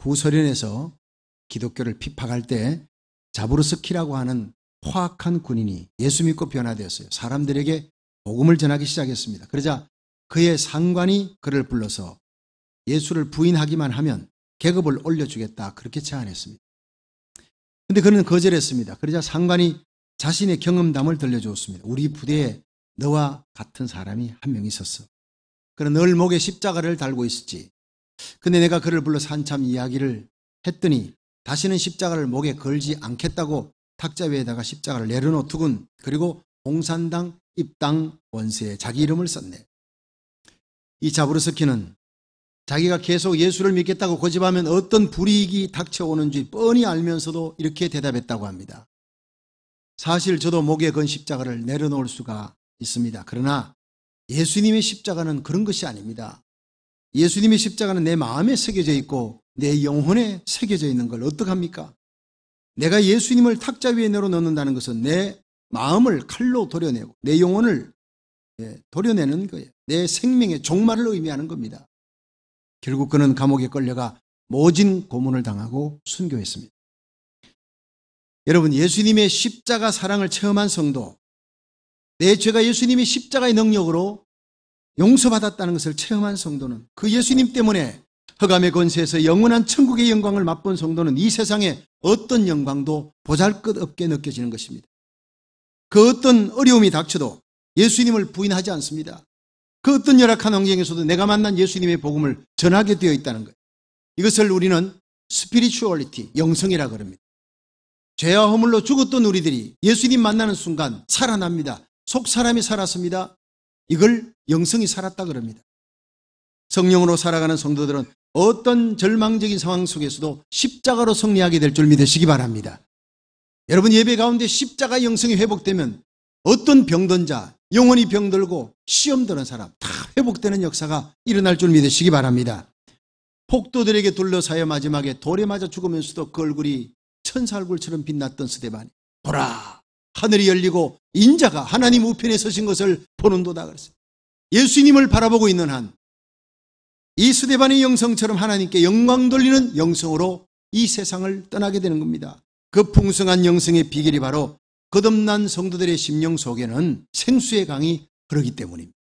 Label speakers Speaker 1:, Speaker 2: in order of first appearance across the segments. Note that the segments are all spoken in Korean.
Speaker 1: 부소련에서 기독교를 핍박할 때 자부르스키라고 하는 포악한 군인이 예수 믿고 변화되었어요. 사람들에게 복음을 전하기 시작했습니다. 그러자 그의 상관이 그를 불러서 예수를 부인하기만 하면 계급을 올려주겠다, 그렇게 제안했습니다. 그런데 그는 거절했습니다. 그러자 상관이 자신의 경험담을 들려주었습니다. 우리 부대에 너와 같은 사람이 한 명 있었어. 그는 늘 목에 십자가를 달고 있었지. 근데 내가 그를 불러서 한참 이야기를 했더니 다시는 십자가를 목에 걸지 않겠다고 탁자 위에다가 십자가를 내려놓더군. 그리고 공산당 입당 원서에 자기 이름을 썼네. 이 자부르스키는 자기가 계속 예수를 믿겠다고 고집하면 어떤 불이익이 닥쳐오는지 뻔히 알면서도 이렇게 대답했다고 합니다. 사실 저도 목에 건 십자가를 내려놓을 수가 있습니다. 그러나 예수님의 십자가는 그런 것이 아닙니다. 예수님의 십자가는 내 마음에 새겨져 있고 내 영혼에 새겨져 있는 걸 어떡합니까? 내가 예수님을 탁자 위에 내려놓는다는 것은 내 마음을 칼로 도려내고 내 영혼을 도려내는 거예요. 내 생명의 종말을 의미하는 겁니다. 결국 그는 감옥에 끌려가 모진 고문을 당하고 순교했습니다. 여러분, 예수님의 십자가 사랑을 체험한 성도, 내 죄가 예수님의 십자가의 능력으로 용서받았다는 것을 체험한 성도는, 그 예수님 때문에 흑암의 권세에서 영원한 천국의 영광을 맛본 성도는 이 세상에 어떤 영광도 보잘것없게 느껴지는 것입니다. 그 어떤 어려움이 닥쳐도 예수님을 부인하지 않습니다. 그 어떤 열악한 환경에서도 내가 만난 예수님의 복음을 전하게 되어 있다는 것. 이것을 우리는 스피리추얼리티, 영성이라고 합니다. 죄와 허물로 죽었던 우리들이 예수님 만나는 순간 살아납니다. 속 사람이 살았습니다. 이걸 영성이 살았다 그럽니다. 성령으로 살아가는 성도들은 어떤 절망적인 상황 속에서도 십자가로 승리하게 될 줄 믿으시기 바랍니다. 여러분, 예배 가운데 십자가 영성이 회복되면 어떤 병든 자, 영혼이 병들고 시험 드는 사람 다 회복되는 역사가 일어날 줄 믿으시기 바랍니다. 폭도들에게 둘러싸여 마지막에 돌에 맞아 죽으면서도 그 얼굴이 천사 얼굴처럼 빛났던 스데반이, 보라, 하늘이 열리고 인자가 하나님 우편에 서신 것을 보는도다 그랬어요. 예수님을 바라보고 있는 한 이 스데반의 영성처럼 하나님께 영광 돌리는 영성으로 이 세상을 떠나게 되는 겁니다. 그 풍성한 영성의 비결이 바로 거듭난 성도들의 심령 속에는 생수의 강이 흐르기 때문입니다.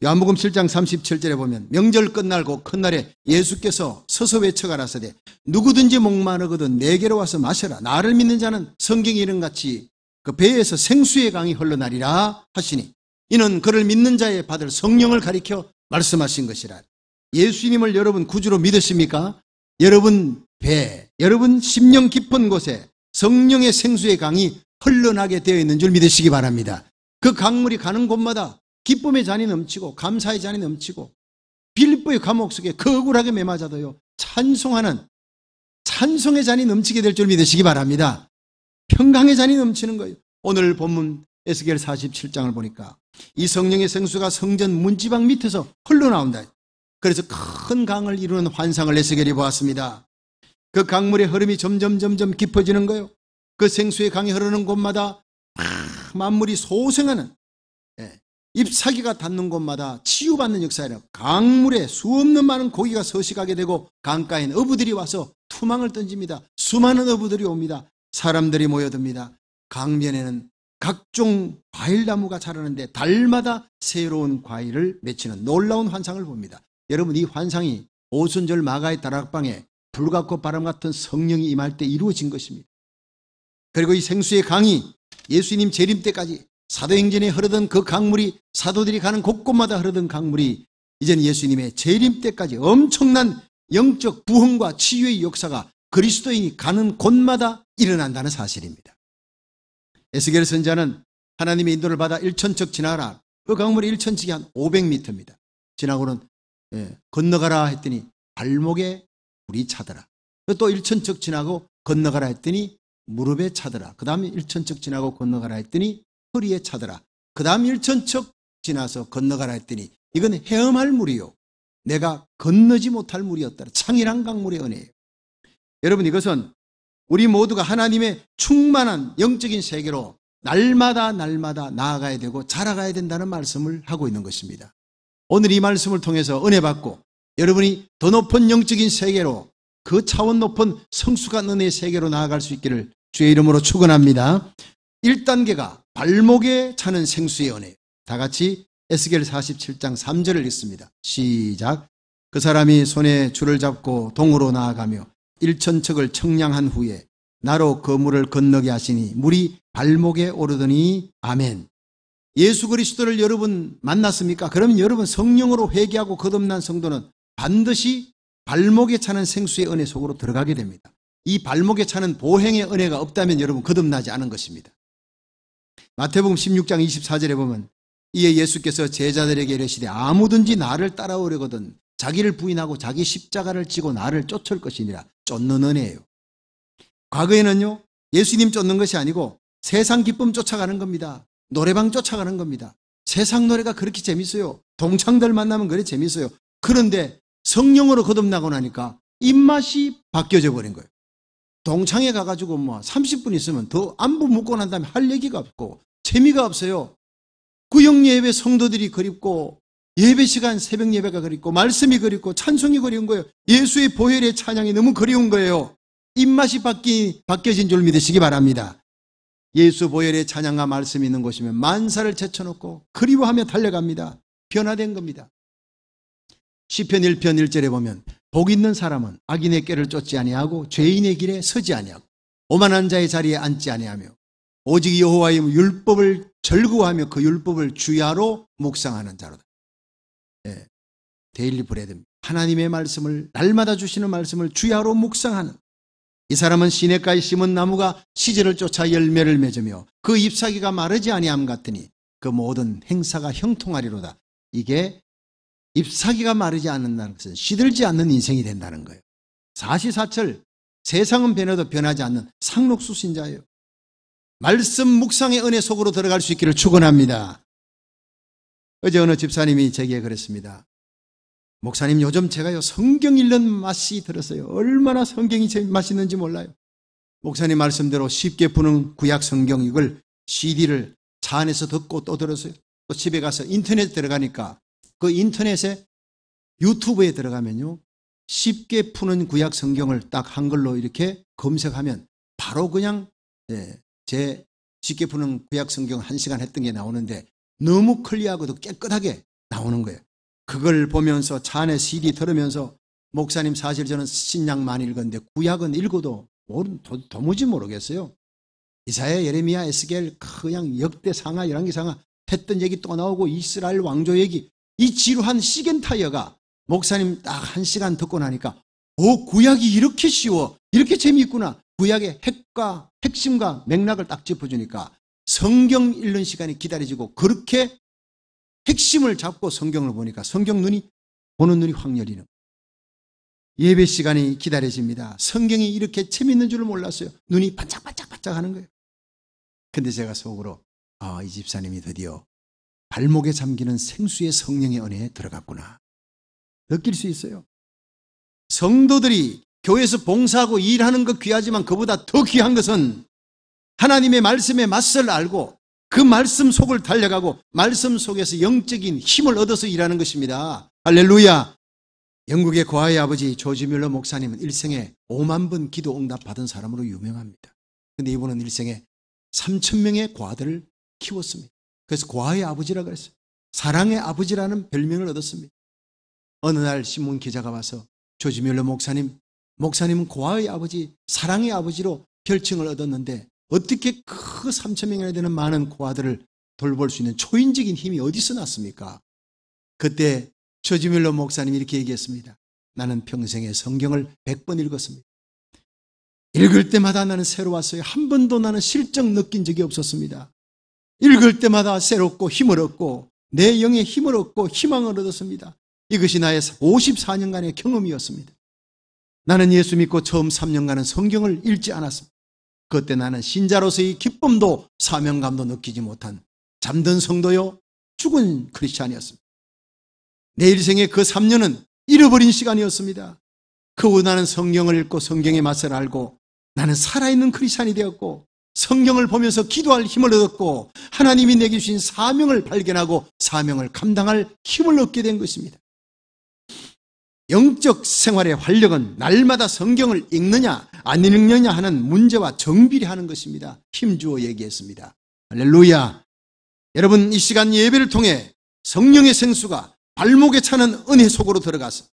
Speaker 1: 요한복음 7장 37절에 보면 명절 끝날고 큰날에 예수께서 서서 외쳐 가라사대 누구든지 목마르거든 내게로 와서 마셔라. 나를 믿는 자는 성경에 이른같이 그 배에서 생수의 강이 흘러나리라 하시니, 이는 그를 믿는 자에 받을 성령을 가리켜 말씀하신 것이라. 예수님을 여러분 구주로 믿으십니까? 여러분 배, 여러분 심령 깊은 곳에 성령의 생수의 강이 흘러나게 되어 있는 줄 믿으시기 바랍니다. 그 강물이 가는 곳마다 기쁨의 잔이 넘치고 감사의 잔이 넘치고 빌립보의 감옥 속에 거굴하게 매맞아도요 찬송하는 찬송의 잔이 넘치게 될 줄 믿으시기 바랍니다. 평강의 잔이 넘치는 거예요. 오늘 본문 에스겔 47장을 보니까 이 성령의 생수가 성전 문지방 밑에서 흘러나온다. 그래서 큰 강을 이루는 환상을 에스겔이 보았습니다. 그 강물의 흐름이 점점 깊어지는 거예요. 그 생수의 강이 흐르는 곳마다 만물이 소생하는, 잎사귀가 닿는 곳마다 치유받는 역사예요. 강물에 수없는 많은 고기가 서식하게 되고 강가엔 어부들이 와서 투망을 던집니다. 수많은 어부들이 옵니다. 사람들이 모여듭니다. 강변에는 각종 과일나무가 자라는데 달마다 새로운 과일을 맺히는 놀라운 환상을 봅니다. 여러분, 이 환상이 오순절 마가의 다락방에 불같고 바람 같은 성령이 임할 때 이루어진 것입니다. 그리고 이 생수의 강이 예수님 재림 때까지 사도행전에 흐르던 그 강물이, 사도들이 가는 곳곳마다 흐르던 강물이 이제는 예수님의 재림 때까지 엄청난 영적 부흥과 치유의 역사가 그리스도인이 가는 곳마다 일어난다는 사실입니다. 에스겔 선지자는 하나님의 인도를 받아 1,000척 지나가라. 그 강물이 1,000척이 한 500m입니다. 지나고는 건너가라 했더니 발목에 물이 차더라. 또 1,000척 지나고 건너가라 했더니 무릎에 차더라. 그 다음에 1,000척 지나고 건너가라 했더니 허리에 차더라. 그 다음 1,000척 지나서 건너가라 했더니 이건 헤엄할 물이요, 내가 건너지 못할 물이었더라. 창일한 강물의 은혜예요. 여러분, 이것은 우리 모두가 하나님의 충만한 영적인 세계로 날마다 나아가야 되고 자라가야 된다는 말씀을 하고 있는 것입니다. 오늘 이 말씀을 통해서 은혜 받고 여러분이 더 높은 영적인 세계로, 그 차원 높은 성숙한 은혜의 세계로 나아갈 수 있기를 주의 이름으로 축원합니다. 1단계가 발목에 차는 생수의 은혜. 다 같이 에스겔 47장 3절을 읽습니다. 시작. 그 사람이 손에 줄을 잡고 동으로 나아가며 1,000척을 청량한 후에 나로 그 물을 건너게 하시니 물이 발목에 오르더니 아멘. 예수 그리스도를 여러분 만났습니까? 그러면 여러분 성령으로 회개하고 거듭난 성도는 반드시 발목에 차는 생수의 은혜 속으로 들어가게 됩니다. 이 발목에 차는 보행의 은혜가 없다면 여러분 거듭나지 않은 것입니다. 마태복음 16장 24절에 보면 이에 예수께서 제자들에게 이르시되 아무든지 나를 따라오려거든 자기를 부인하고 자기 십자가를 지고 나를 쫓을 것이니라. 쫓는 은혜예요. 과거에는요, 예수님 쫓는 것이 아니고 세상 기쁨 쫓아가는 겁니다. 노래방 쫓아가는 겁니다. 세상 노래가 그렇게 재밌어요. 동창들 만나면 그래 재밌어요. 그런데 성령으로 거듭나고 나니까 입맛이 바뀌어져 버린 거예요. 동창회 가가지고 30분 있으면 더 안부 묻고 난 다음에 할 얘기가 없고 재미가 없어요. 구역 예배 성도들이 그립고 예배 시간 새벽 예배가 그립고 말씀이 그립고 찬송이 그리운 거예요. 예수의 보혈의 찬양이 너무 그리운 거예요. 입맛이 바뀌어진 줄 믿으시기 바랍니다. 예수 보혈의 찬양과 말씀이 있는 곳이면 만사를 제쳐놓고 그리워하며 달려갑니다. 변화된 겁니다. 시편 1편 1절에 보면 복 있는 사람은 악인의 꾀를 쫓지 아니하고 죄인의 길에 서지 아니하고 오만한 자의 자리에 앉지 아니하며 오직 여호와의 율법을 즐거워하며 그 율법을 주야로 묵상하는 자로다. 데일리 브레드. 하나님의 말씀을 날마다 주시는 말씀을 주야로 묵상하는 이 사람은 시냇가에 심은 나무가 시절을 쫓아 열매를 맺으며 그 잎사귀가 마르지 아니함 같으니 그 모든 행사가 형통하리로다. 이게 잎사귀가 마르지 않는다는 것은 시들지 않는 인생이 된다는 거예요. 사시사철 세상은 변해도 변하지 않는 상록수신자예요. 말씀 묵상의 은혜 속으로 들어갈 수 있기를 축원합니다. 어제 어느 집사님이 제게 그랬습니다. 목사님, 요즘 제가요 성경 읽는 맛이 들었어요. 얼마나 성경이 맛있는지 몰라요. 목사님 말씀대로 쉽게 푸는 구약 성경 이걸 CD를 차 안에서 듣고 또 들었어요. 또 집에 가서 인터넷 들어가니까 그 인터넷에 유튜브에 들어가면요 쉽게 푸는 구약 성경을 딱 한글로 이렇게 검색하면 바로 그냥 제 쉽게 푸는 구약 성경 1시간 했던 게 나오는데 너무 클리어하고도 깨끗하게 나오는 거예요. 그걸 보면서 차 안에 CD 들으면서 목사님 사실 저는 신약 많이 읽었는데 구약은 읽어도 도무지 모르겠어요. 이사야, 예레미야, 에스겔 그냥 역대상하, 열왕기상하 했던 얘기 또 나오고 이스라엘 왕조 얘기 이 지루한 시겐타이어가 목사님 딱 1시간 듣고 나니까 구약이 이렇게 쉬워 이렇게 재미있구나. 구약의 핵과 핵심과 맥락을 딱 짚어주니까 성경 읽는 시간이 기다려지고 그렇게 핵심을 잡고 성경을 보니까 성경 보는 눈이 확 열리는 예배 시간이 기다려집니다. 성경이 이렇게 재미있는 줄을 몰랐어요. 눈이 반짝반짝반짝 하는 거예요. 근데 제가 속으로 이 집사님이 드디어 발목에 잠기는 생수의 성령의 은혜에 들어갔구나. 느낄 수 있어요. 성도들이 교회에서 봉사하고 일하는 것 귀하지만 그보다 더 귀한 것은 하나님의 말씀의 맛을 알고 그 말씀 속을 달려가고 말씀 속에서 영적인 힘을 얻어서 일하는 것입니다. 할렐루야. 영국의 고아의 아버지 조지 뮬러 목사님은 일생에 5만 번 기도 응답 받은 사람으로 유명합니다. 그런데 이분은 일생에 3,000명의 고아들을 키웠습니다. 그래서 고아의 아버지라고 했어요. 사랑의 아버지라는 별명을 얻었습니다. 어느 날 신문 기자가 와서 조지 뮬러 목사님은 고아의 아버지, 사랑의 아버지로 별칭을 얻었는데 어떻게 그 3,000명이나 되는 많은 고아들을 돌볼 수 있는 초인적인 힘이 어디서 났습니까? 그때 조지 뮬러 목사님이 이렇게 얘기했습니다. 나는 평생에 성경을 100번 읽었습니다. 읽을 때마다 나는 새로웠어요. 한 번도 나는 실정 느낀 적이 없었습니다. 읽을 때마다 새롭고 힘을 얻고 내 영에 힘을 얻고 희망을 얻었습니다. 이것이 나의 54년간의 경험이었습니다. 나는 예수 믿고 처음 3년간은 성경을 읽지 않았습니다. 그때 나는 신자로서의 기쁨도 사명감도 느끼지 못한 잠든 성도요 죽은 크리스찬이었습니다. 내 일생의 그 3년은 잃어버린 시간이었습니다. 그 후 나는 성경을 읽고 성경의 맛을 알고 나는 살아있는 크리스찬이 되었고 성경을 보면서 기도할 힘을 얻었고 하나님이 내게 주신 사명을 발견하고 사명을 감당할 힘을 얻게 된 것입니다. 영적 생활의 활력은 날마다 성경을 읽느냐 안 읽느냐 하는 문제와 정비례하는 것입니다. 힘주어 얘기했습니다. 할렐루야. 여러분, 이 시간 예배를 통해 성령의 생수가 발목에 차는 은혜 속으로 들어가서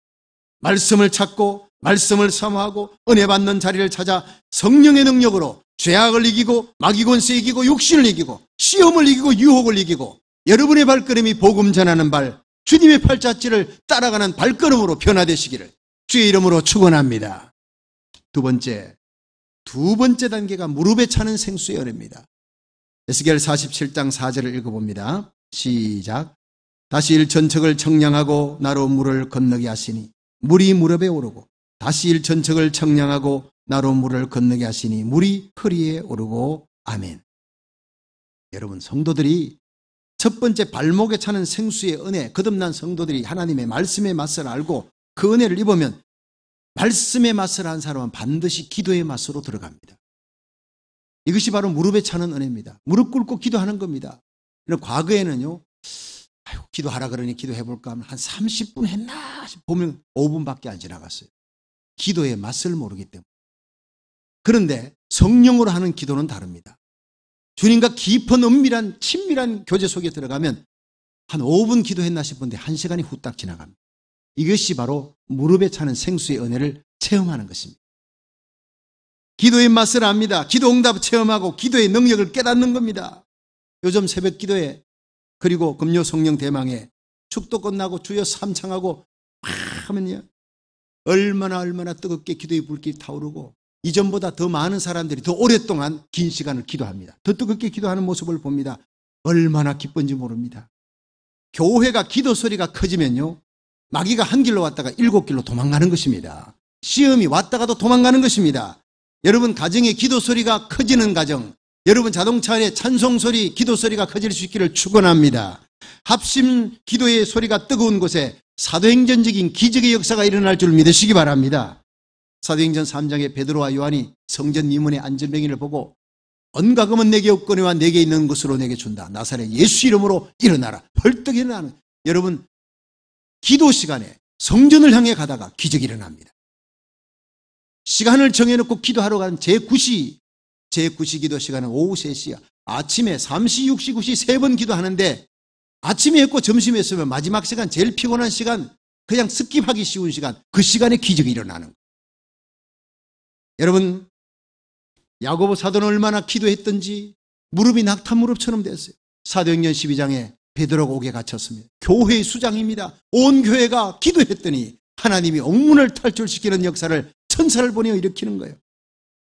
Speaker 1: 말씀을 찾고 말씀을 사모하고 은혜 받는 자리를 찾아 성령의 능력으로 죄악을 이기고 마귀 권세 이기고 육신을 이기고 시험을 이기고 유혹을 이기고 여러분의 발걸음이 복음 전하는 발, 주님의 팔자취를 따라가는 발걸음으로 변화되시기를 주의 이름으로 축원합니다. 두 번째 단계가 무릎에 차는 생수의 은혜입니다. 에스겔 47장 4절을 읽어봅니다. 시작. 다시 일천척을 청량하고 나로 물을 건너게 하시니 물이 무릎에 오르고 다시 일천척을 청량하고 나로 물을 건너게 하시니 물이 허리에 오르고 아멘. 여러분, 성도들이 첫 번째 발목에 차는 생수의 은혜, 거듭난 성도들이 하나님의 말씀의 맛을 알고 그 은혜를 입으면 말씀의 맛을 한 사람은 반드시 기도의 맛으로 들어갑니다. 이것이 바로 무릎에 차는 은혜입니다. 무릎 꿇고 기도하는 겁니다. 과거에는요, 기도하라 그러니 기도해볼까 하면 한 30분 했나 보면 5분밖에 안 지나갔어요. 기도의 맛을 모르기 때문에. 그런데 성령으로 하는 기도는 다릅니다. 주님과 깊은 은밀한 친밀한 교제 속에 들어가면 한 5분 기도했나 싶은데 1시간이 후딱 지나갑니다. 이것이 바로 무릎에 차는 생수의 은혜를 체험하는 것입니다. 기도의 맛을 압니다. 기도 응답 체험하고 기도의 능력을 깨닫는 겁니다. 요즘 새벽 기도에 그리고 금요 성령 대망에 축도 끝나고 주여 삼창하고 하면요, 얼마나 뜨겁게 기도의 불길이 타오르고 이전보다 더 많은 사람들이 더 오랫동안 긴 시간을 기도합니다. 더 뜨겁게 기도하는 모습을 봅니다. 얼마나 기쁜지 모릅니다. 교회가 기도 소리가 커지면요, 마귀가 한 길로 왔다가 7길로 도망가는 것입니다. 시험이 왔다가도 도망가는 것입니다. 여러분 가정의 기도 소리가 커지는 가정, 여러분 자동차 안에 찬송 소리, 기도 소리가 커질 수 있기를 축원합니다. 합심 기도의 소리가 뜨거운 곳에 사도행전적인 기적의 역사가 일어날 줄 믿으시기 바랍니다. 사도행전 3장에 베드로와 요한이 성전 미문의 안전뱅이를 보고 언가금은 내게 없거니와 내게 있는 것으로 내게 준다. 나사렛 예수 이름으로 일어나라. 벌떡 일어나는, 여러분 기도 시간에 성전을 향해 가다가 기적이 일어납니다. 시간을 정해놓고 기도하러 가는 제9시 기도 시간은 오후 3시야. 아침에 3시, 6시, 9시 3번 기도하는데 아침에 했고 점심에 했으면 마지막 시간, 제일 피곤한 시간, 그냥 스킵하기 쉬운 시간, 그 시간에 기적이 일어나는 거예요. 여러분, 야고보 사도는 얼마나 기도했던지 무릎이 낙타 무릎처럼 됐어요. 사도행전 12장에 베드로가 옥에 갇혔습니다. 교회의 수장입니다. 온 교회가 기도했더니 하나님이 옥문을 탈출시키는 역사를 천사를 보내어 일으키는 거예요.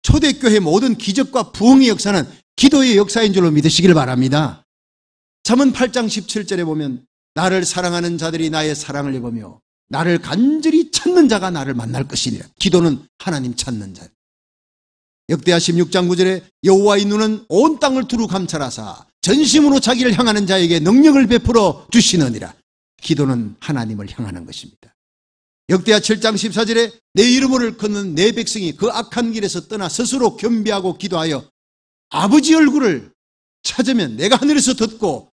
Speaker 1: 초대교회 모든 기적과 부흥의 역사는 기도의 역사인 줄로 믿으시길 바랍니다. 잠언 8장 17절에 보면 나를 사랑하는 자들이 나의 사랑을 입으며 나를 간절히 찾는 자가 나를 만날 것이니라. 기도는 하나님 찾는 자. 역대하 16장 9절에 여호와의 눈은 온 땅을 두루 감찰하사 전심으로 자기를 향하는 자에게 능력을 베풀어 주시느니라. 기도는 하나님을 향하는 것입니다. 역대하 7장 14절에 내 이름을 걷는 내 백성이 그 악한 길에서 떠나 스스로 겸비하고 기도하여 아버지 얼굴을 찾으면 내가 하늘에서 듣고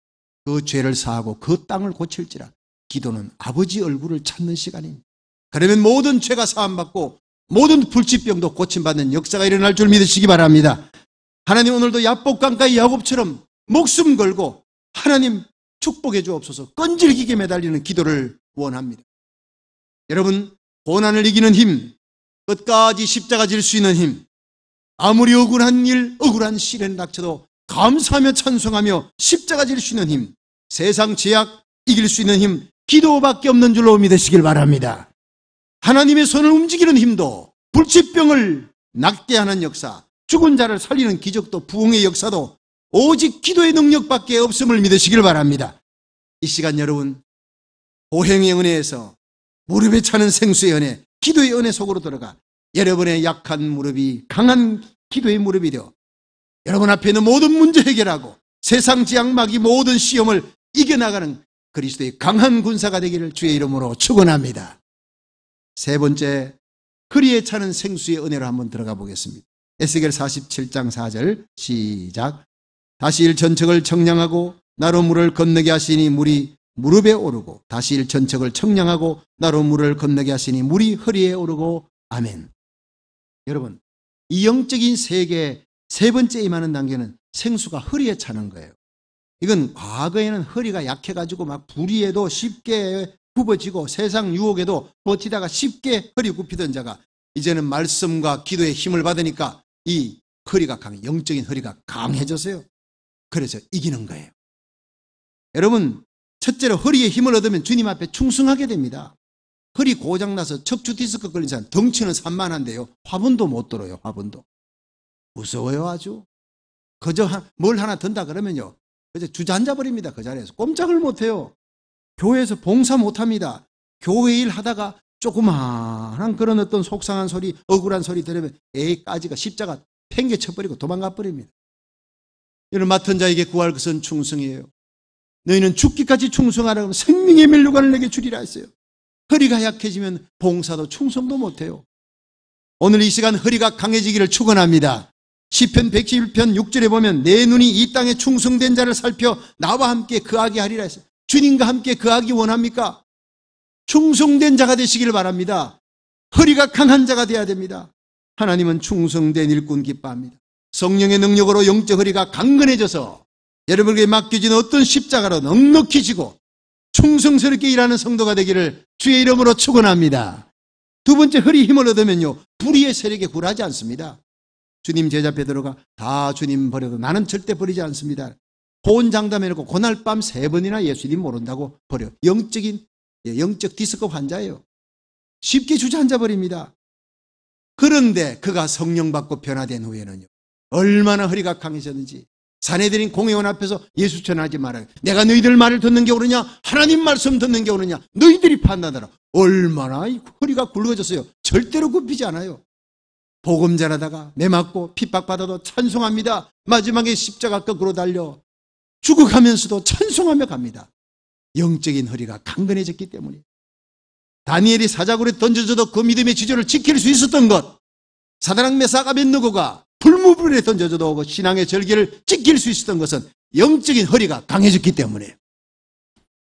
Speaker 1: 그 죄를 사하고 그 땅을 고칠지라. 기도는 아버지 얼굴을 찾는 시간입니다. 그러면 모든 죄가 사함받고 모든 불치병도 고침받는 역사가 일어날 줄 믿으시기 바랍니다. 하나님, 오늘도 야복강가의 야곱처럼 목숨 걸고 하나님 축복해 주옵소서, 끈질기게 매달리는 기도를 원합니다. 여러분, 고난을 이기는 힘, 끝까지 십자가 질 수 있는 힘, 아무리 억울한 일, 억울한 시련에 닥쳐도 감사하며 찬송하며 십자가 질 수 있는 힘, 세상 죄악 이길 수 있는 힘, 기도밖에 없는 줄로 믿으시길 바랍니다. 하나님의 손을 움직이는 힘도, 불치병을 낫게 하는 역사, 죽은 자를 살리는 기적도, 부흥의 역사도 오직 기도의 능력밖에 없음을 믿으시길 바랍니다. 이 시간 여러분, 보행의 은혜에서 무릎에 차는 생수의 은혜, 기도의 은혜 속으로 들어가 여러분의 약한 무릎이 강한 기도의 무릎이 되어 여러분 앞에 있는 모든 문제 해결하고 세상 지향마귀 모든 시험을 이겨나가는 그리스도의 강한 군사가 되기를 주의 이름으로 축원합니다. 세 번째, 허리에 차는 생수의 은혜로 한번 들어가 보겠습니다. 에스겔 47장 4절 시작. 다시 일천척을 청량하고 나로 물을 건너게 하시니 물이 무릎에 오르고 다시 일천척을 청량하고 나로 물을 건너게 하시니 물이 허리에 오르고 아멘. 여러분, 이 영적인 세계의 세 번째 임하는 단계는 생수가 허리에 차는 거예요. 이건 과거에는 허리가 약해가지고 막 불의에도 쉽게 굽어지고 세상 유혹에도 버티다가 쉽게 허리 굽히던 자가 이제는 말씀과 기도의 힘을 받으니까 이 허리가 영적인 허리가 강해졌어요. 그래서 이기는 거예요. 여러분, 첫째로 허리에 힘을 얻으면 주님 앞에 충성하게 됩니다. 허리 고장나서 척추 디스크 걸린 사람 덩치는 산만한데요, 화분도 못 들어요. 화분도 무서워요. 아주 그저 뭘 하나 든다 그러면요 그저 주저앉아 버립니다. 그 자리에서 꼼짝을 못해요. 교회에서 봉사 못합니다. 교회 일 하다가 조그마한 그런 어떤 속상한 소리, 억울한 소리 들으면 에이 까지가 십자가 팽개쳐버리고 도망가 버립니다. 여러분, 맡은 자에게 구할 것은 충성이에요. 너희는 죽기까지 충성하라 그러면 생명의 멸류관을 내게 주리라 했어요. 허리가 약해지면 봉사도 충성도 못해요. 오늘 이 시간 허리가 강해지기를 축원합니다. 시편 111편 6절에 보면 내 눈이 이 땅에 충성된 자를 살펴 나와 함께 거하게 하리라 했어요. 주님과 함께 거하기 원합니까? 충성된 자가 되시기를 바랍니다. 허리가 강한 자가 되어야 됩니다. 하나님은 충성된 일꾼 기뻐합니다. 성령의 능력으로 영적 허리가 강건해져서 여러분에게 맡겨진 어떤 십자가로 넉넉히 지고 충성스럽게 일하는 성도가 되기를 주의 이름으로 축원합니다. 두 번째, 허리 힘을 얻으면요 불의의 세력에 굴하지 않습니다. 주님 제자 베드로가 다 주님 버려도 나는 절대 버리지 않습니다. 호언장담해놓고 그날 밤 3번이나 예수님 모른다고 버려. 영적 디스크 환자예요. 쉽게 주저앉아 버립니다. 그런데 그가 성령 받고 변화된 후에는요 얼마나 허리가 강해졌는지, 사내들인 공회원 앞에서 예수 전하지 말아요. 내가 너희들 말을 듣는 게 옳으냐 하나님 말씀 듣는 게 옳으냐 너희들이 판단하라. 얼마나 허리가 굵어졌어요. 절대로 굽히지 않아요. 복음 전하다가 매 맞고 핍박받아도 찬송합니다. 마지막에 십자가 거꾸로 달려 죽어가면서도 찬송하며 갑니다. 영적인 허리가 강건해졌기 때문에. 다니엘이 사자굴에 던져져도 그 믿음의 지조를 지킬 수 있었던 것, 사드락 메삭 아벳느고가 불무불에 던져져도 그 신앙의 절개를 지킬 수 있었던 것은 영적인 허리가 강해졌기 때문에.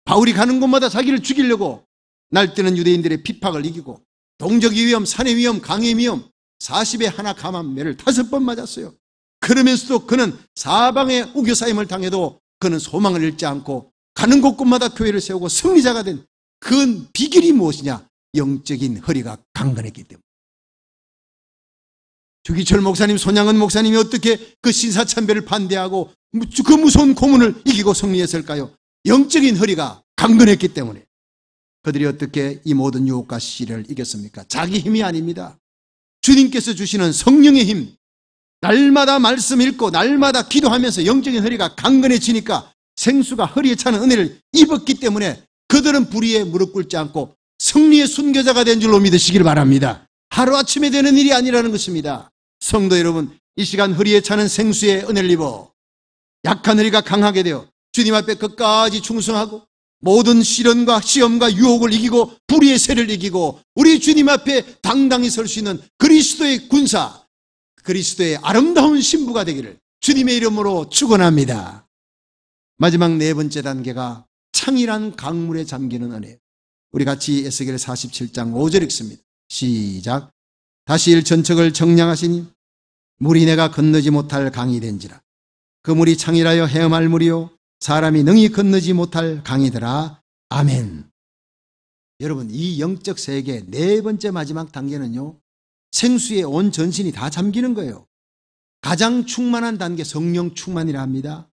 Speaker 1: 바울이 가는 곳마다 자기를 죽이려고 날뛰는 유대인들의 핍박을 이기고 동적의 위험, 산의 위험, 강의 위험, 40에 하나 감한 매를 5번 맞았어요. 그러면서도 그는 사방의 우겨싸임을 당해도 그는 소망을 잃지 않고 가는 곳곳마다 교회를 세우고 승리자가 된 그 비결이 무엇이냐? 영적인 허리가 강건했기 때문에. 주기철 목사님, 손양은 목사님이 어떻게 그 신사참배를 반대하고 그 무서운 고문을 이기고 승리했을까요? 영적인 허리가 강건했기 때문에. 그들이 어떻게 이 모든 유혹과 시를 이겼습니까? 자기 힘이 아닙니다. 주님께서 주시는 성령의 힘, 날마다 말씀 읽고 날마다 기도하면서 영적인 허리가 강건해지니까 생수가 허리에 차는 은혜를 입었기 때문에 그들은 불의에 무릎 꿇지 않고 승리의 순교자가 된 줄로 믿으시길 바랍니다. 하루아침에 되는 일이 아니라는 것입니다. 성도 여러분, 이 시간 허리에 차는 생수의 은혜를 입어 약한 허리가 강하게 되어 주님 앞에 끝까지 충성하고 모든 시련과 시험과 유혹을 이기고 불의의 세를 이기고 우리 주님 앞에 당당히 설 수 있는 그리스도의 군사, 그리스도의 아름다운 신부가 되기를 주님의 이름으로 축원합니다. 마지막 네 번째 단계가 창이란 강물에 잠기는 은혜. 우리 같이 에스겔 47장 5절 읽습니다. 시작. 다시 일천척을 정량하시니 물이 내가 건너지 못할 강이 된지라. 그 물이 창이라여 헤엄할 물이요 사람이 능히 건너지 못할 강이더라. 아멘. 여러분, 이 영적 세계 네 번째 마지막 단계는요 생수에 온 전신이 다 잠기는 거예요. 가장 충만한 단계 성령 충만이라 합니다.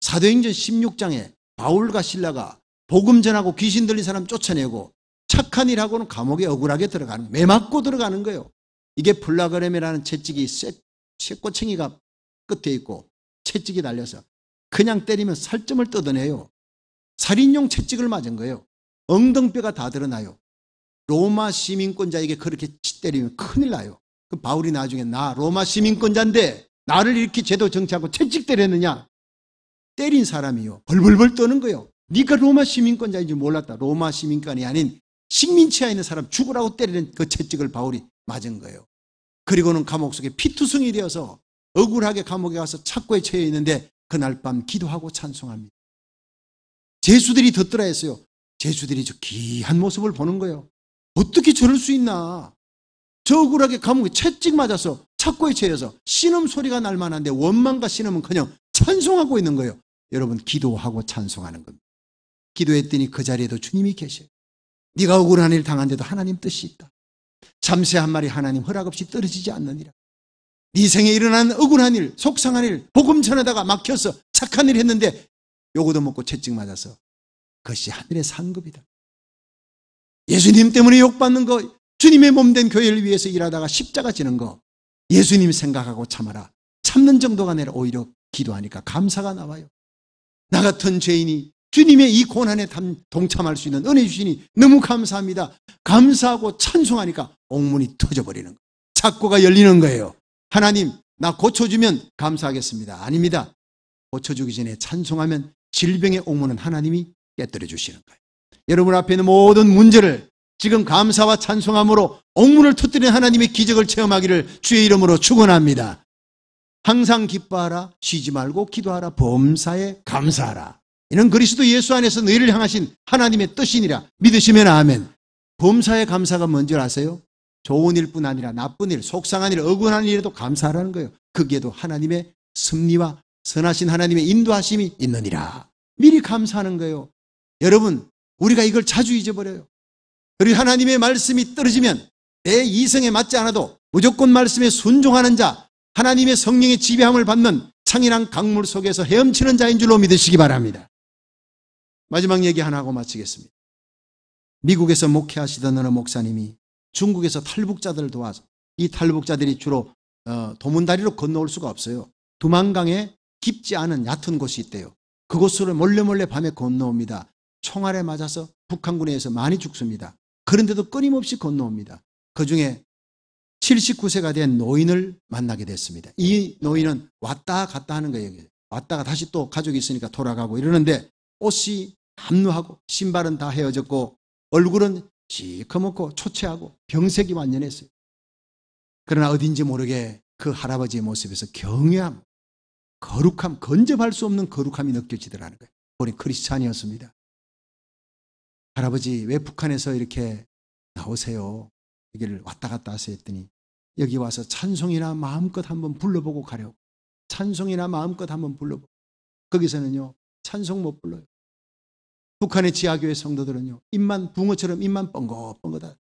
Speaker 1: 사도행전 16장에 바울과 실라가 복음 전하고 귀신 들린 사람 쫓아내고 착한 일하고는 감옥에 억울하게 들어가는, 매 맞고 들어가는 거예요. 이게 플라그렘이라는 채찍이 쇠꼬챙이가 끝에 있고 채찍이 달려서 그냥 때리면 살점을 뜯어내요. 살인용 채찍을 맞은 거예요. 엉덩뼈가 다 드러나요. 로마 시민권자에게 그렇게 때리면 큰일 나요. 그 바울이 나중에 나 로마 시민권자인데 나를 이렇게 제도 정치하고 채찍 때렸느냐? 때린 사람이요 벌벌벌 떠는 거예요. 네가 로마 시민권자인 줄 몰랐다. 로마 시민권이 아닌 식민지하에 있는 사람 죽으라고 때리는 그 채찍을 바울이 맞은 거예요. 그리고는 감옥 속에 피투성이 되어서 억울하게 감옥에 가서 착고에 처해 있는데 그날 밤 기도하고 찬송합니다. 제수들이 듣더라 했어요. 제수들이 저 귀한 모습을 보는 거예요. 어떻게 저럴 수 있나. 저 억울하게 감옥에 채찍 맞아서 착고에 채여서 신음 소리가 날 만한데 원망과 신음은커녕 찬송하고 있는 거예요. 여러분, 기도하고 찬송하는 겁니다. 기도했더니 그 자리에도 주님이 계셔요. 네가 억울한 일 당한데도 하나님 뜻이 있다. 잠새 한 마리 하나님 허락 없이 떨어지지 않느니라. 네 생에 일어난 억울한 일, 속상한 일, 복음 전하다가 막혀서 착한 일 했는데 요거도 먹고 채찍 맞아서 그것이 하늘의 상급이다. 예수님 때문에 욕받는 거, 주님의 몸된 교회를 위해서 일하다가 십자가 지는 거, 예수님 생각하고 참아라. 참는 정도가 아니라 오히려 기도하니까 감사가 나와요. 나 같은 죄인이 주님의 이 고난에 동참할 수 있는 은혜 주시니 너무 감사합니다. 감사하고 찬송하니까 옥문이 터져버리는 거예요. 착고가 열리는 거예요. 하나님, 나 고쳐주면 감사하겠습니다. 아닙니다. 고쳐주기 전에 찬송하면 질병의 옥문은 하나님이 깨뜨려 주시는 거예요. 여러분 앞에 있는 모든 문제를 지금 감사와 찬송함으로 옥문을 터뜨리는 하나님의 기적을 체험하기를 주의 이름으로 축원합니다. 항상 기뻐하라, 쉬지 말고 기도하라, 범사에 감사하라. 이는 그리스도 예수 안에서 너희를 향하신 하나님의 뜻이니라. 믿으시면 아멘. 범사에 감사가 뭔지 아세요? 좋은 일뿐 아니라 나쁜 일, 속상한 일, 억울한 일에도 감사하라는 거예요. 거기에도 하나님의 섭리와 선하신 하나님의 인도하심이 있느니라. 미리 감사하는 거예요. 여러분, 우리가 이걸 자주 잊어버려요. 그리고 하나님의 말씀이 떨어지면 내 이성에 맞지 않아도 무조건 말씀에 순종하는 자, 하나님의 성령의 지배함을 받는 창인한 강물 속에서 헤엄치는 자인 줄로 믿으시기 바랍니다. 마지막 얘기 하나 하고 마치겠습니다. 미국에서 목회하시던 어느 목사님이 중국에서 탈북자들을 도와서, 이 탈북자들이 주로 도문다리로 건너올 수가 없어요. 두만강에 깊지 않은 얕은 곳이 있대요. 그곳으로 몰래 밤에 건너옵니다. 총알에 맞아서 북한군에 의해서 많이 죽습니다. 그런데도 끊임없이 건너옵니다. 그중에 79세가 된 노인을 만나게 됐습니다. 이 노인은 왔다 갔다 하는 거예요. 왔다가 다시 또 가족이 있으니까 돌아가고 이러는데 옷이 남루하고 신발은 다 헤어졌고 얼굴은 시커멓고 초췌하고 병색이 완연했어요. 그러나 어딘지 모르게 그 할아버지의 모습에서 경외함, 거룩함, 건접할 수 없는 거룩함이 느껴지더라는 거예요. 우리 크리스찬이었습니다. 할아버지, 왜 북한에서 이렇게 나오세요? 여기를 왔다 갔다 하세요 했더니 여기 와서 찬송이나 마음껏 한번 불러보고 가려고. 찬송이나 마음껏 한번 불러보고. 거기서는요, 찬송 못 불러요. 북한의 지하교회 성도들은요, 입만 붕어처럼 입만 뻥긋뻥긋하다.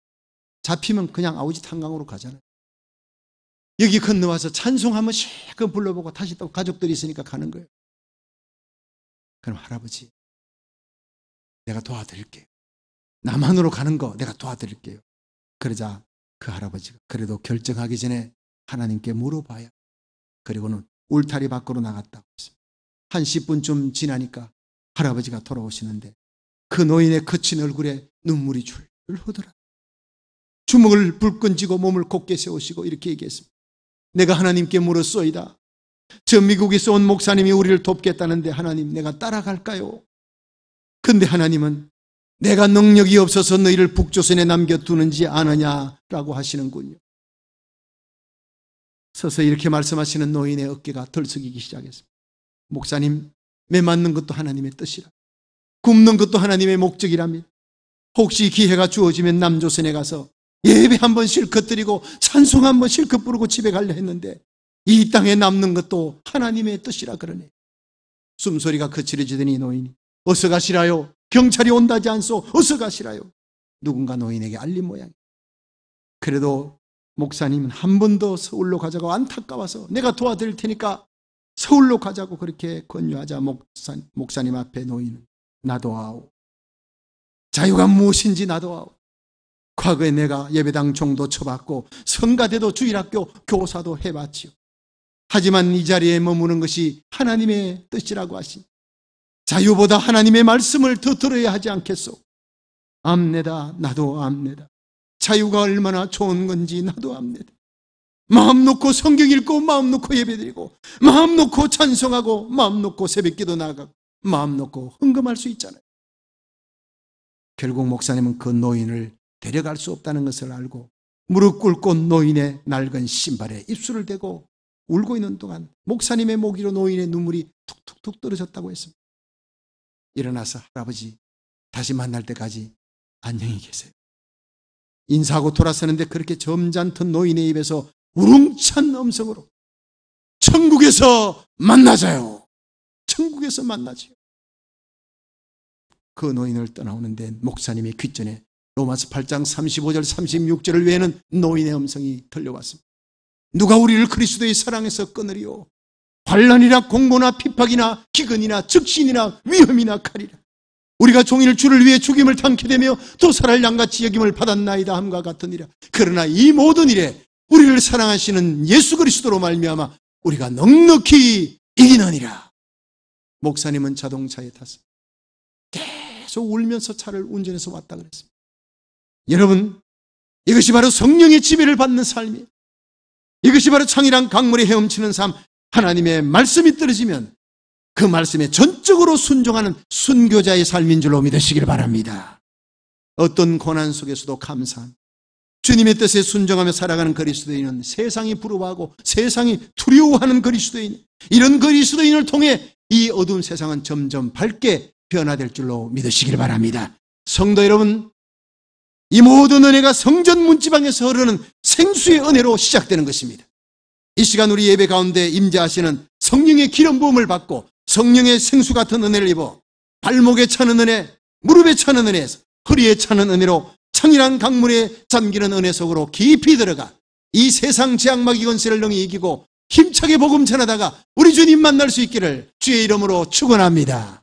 Speaker 1: 잡히면 그냥 아우짓 한강으로 가잖아요. 여기 건너와서 찬송 한번 실컷 불러보고 다시 또 가족들이 있으니까 가는 거예요. 그럼 할아버지, 내가 도와드릴게요. 남한으로 가는 거 내가 도와드릴게요. 그러자 그 할아버지가 그래도 결정하기 전에 하나님께 물어봐야. 그리고는 울타리 밖으로 나갔다고 했습니다. 한 10분쯤 지나니까 할아버지가 돌아오시는데 그 노인의 거친 얼굴에 눈물이 줄줄 흐르더라. 주먹을 불끈 쥐고 몸을 곧게 세우시고 이렇게 얘기했습니다. 내가 하나님께 물었소이다. 저 미국에서 온 목사님이 우리를 돕겠다는데 하나님, 내가 따라갈까요? 근데 하나님은 내가 능력이 없어서 너희를 북조선에 남겨두는지 아느냐라고 하시는군요. 서서 이렇게 말씀하시는 노인의 어깨가 덜썩이기 시작했습니다. 목사님, 매 맞는 것도 하나님의 뜻이라. 굶는 것도 하나님의 목적이랍니다. 혹시 기회가 주어지면 남조선에 가서 예배 한번 실컷 드리고 찬송 한번 실컷 부르고 집에 가려 했는데 이 땅에 남는 것도 하나님의 뜻이라 그러네. 숨소리가 거칠어지더니 노인이 어서 가시라요. 경찰이 온다지 않소. 어서 가시라요. 누군가 노인에게 알린 모양이에요. 그래도 목사님은 한 번 더 서울로 가자고 안타까워서 내가 도와드릴 테니까 서울로 가자고 그렇게 권유하자 목사님 앞에 노인은 나도 아오. 자유가 무엇인지 나도 아오. 과거에 내가 예배당 종도 쳐봤고 성가대도 주일학교 교사도 해봤지요. 하지만 이 자리에 머무는 것이 하나님의 뜻이라고 하시. 자유보다 하나님의 말씀을 더 들어야 하지 않겠소? 압니다. 나도 압니다. 자유가 얼마나 좋은 건지 나도 압니다. 마음 놓고 성경 읽고 마음 놓고 예배드리고 마음 놓고 찬송하고 마음 놓고 새벽기도 나가고 마음 놓고 헌금할 수 있잖아요. 결국 목사님은 그 노인을 데려갈 수 없다는 것을 알고 무릎 꿇고 노인의 낡은 신발에 입술을 대고 울고 있는 동안 목사님의 목 위로 노인의 눈물이 툭툭툭 떨어졌다고 했습니다. 일어나서 할아버지 다시 만날 때까지 안녕히 계세요. 인사하고 돌아서는데 그렇게 점잖던 노인의 입에서 우렁찬 음성으로 천국에서 만나자요. 천국에서 만나지요. 그 노인을 떠나오는데 목사님의 귓전에 로마서 8장 35절 36절을 외우는 노인의 음성이 들려왔습니다. 누가 우리를 그리스도의 사랑에서 끊으리요? 환난이나 공고나 핍박이나 기근이나 적신이나 위험이나 칼이라. 우리가 종일 주를 위해 죽임을 당케 되며 또 살할 양같이 여김을 받았나이다 함과 같으니라. 그러나 이 모든 일에 우리를 사랑하시는 예수 그리스도로 말미암아 우리가 넉넉히 이기느니라. 목사님은 자동차에 탔습니다. 계속 울면서 차를 운전해서 왔다 그랬습니다. 여러분, 이것이 바로 성령의 지배를 받는 삶이에요. 이것이 바로 창이란 강물에 헤엄치는 삶. 하나님의 말씀이 떨어지면 그 말씀에 전적으로 순종하는 순교자의 삶인 줄로 믿으시길 바랍니다. 어떤 고난 속에서도 감사한 주님의 뜻에 순종하며 살아가는 그리스도인은 세상이 부러워하고 세상이 두려워하는 그리스도인, 이런 그리스도인을 통해 이 어두운 세상은 점점 밝게 변화될 줄로 믿으시길 바랍니다. 성도 여러분, 이 모든 은혜가 성전 문지방에서 흐르는 생수의 은혜로 시작되는 것입니다. 이 시간 우리 예배 가운데 임재하시는 성령의 기름 부음을 받고 성령의 생수 같은 은혜를 입어 발목에 차는 은혜, 무릎에 차는 은혜, 허리에 차는 은혜로 창이란 강물에 잠기는 은혜 속으로 깊이 들어가 이 세상 재앙마귀 권세를 능히 이기고 힘차게 복음 전하다가 우리 주님 만날 수 있기를 주의 이름으로 축원합니다.